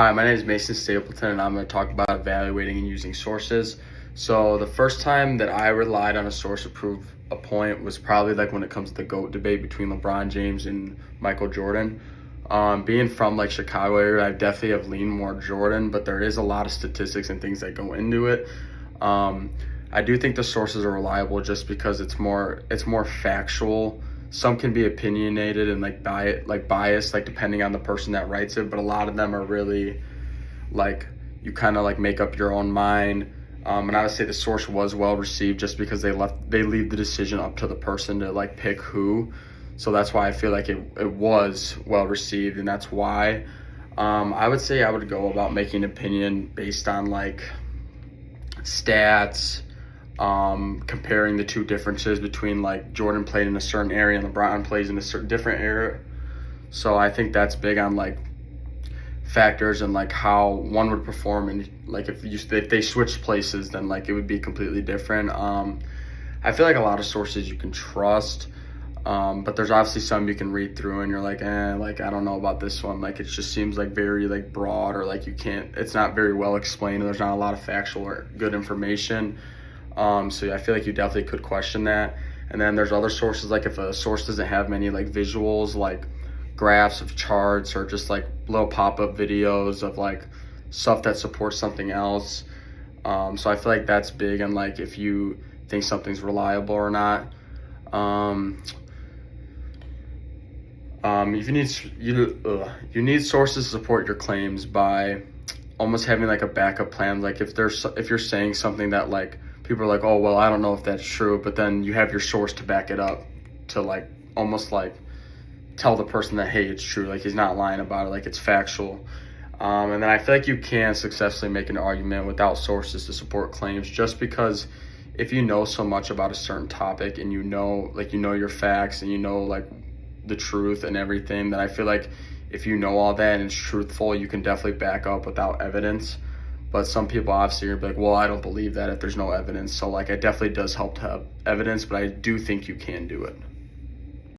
Hi, my name is Mason Stapleton, and I'm going to talk about evaluating and using sources. So, the first time that I relied on a source to prove a point was probably like when it comes to the GOAT debate between LeBron James and Michael Jordan. Being from like Chicago area, I definitely have leaned more Jordan, but there is a lot of statistics and things that go into it. I do think the sources are reliable just because it's more factual. Some can be opinionated and biased, like depending on the person that writes it, but a lot of them are really like you kind of like make up your own mind. And I would say the source was well received just because they leave the decision up to the person to like pick who. So that's why I feel like it was well received, and that's why I would say I would go about making an opinion based on like stats, comparing the two differences between like Jordan played in a certain area and LeBron plays in a certain different area. So I think that's big on like factors and like how one would perform, and like if they switched places, then like it would be completely different. I feel like a lot of sources you can trust, but there's obviously some you can read through and you're like, like I don't know about this one. Like it just seems like very like broad, or like it's not very well explained, and there's not a lot of factual or good information. So yeah, I feel like you definitely could question that. And then there's other sources, like if a source doesn't have many like visuals, like graphs of charts, or just like little pop-up videos of like stuff that supports something else. So I feel like that's big, and like if you think something's reliable or not. If you need sources to support your claims by almost having like a backup plan. Like if you're saying something that like people are like, oh well, I don't know if that's true, but then you have your source to back it up, to like almost like tell the person that hey, it's true, like he's not lying about it, like it's factual. And then I feel like you can successfully make an argument without sources to support claims, just because if you know so much about a certain topic and you know your facts and you know like the truth and everything, then I feel like if you know all that and it's truthful, you can definitely back up without evidence. But some people obviously are like, well, I don't believe that if there's no evidence. So like it definitely does help to have evidence, but I do think you can do it.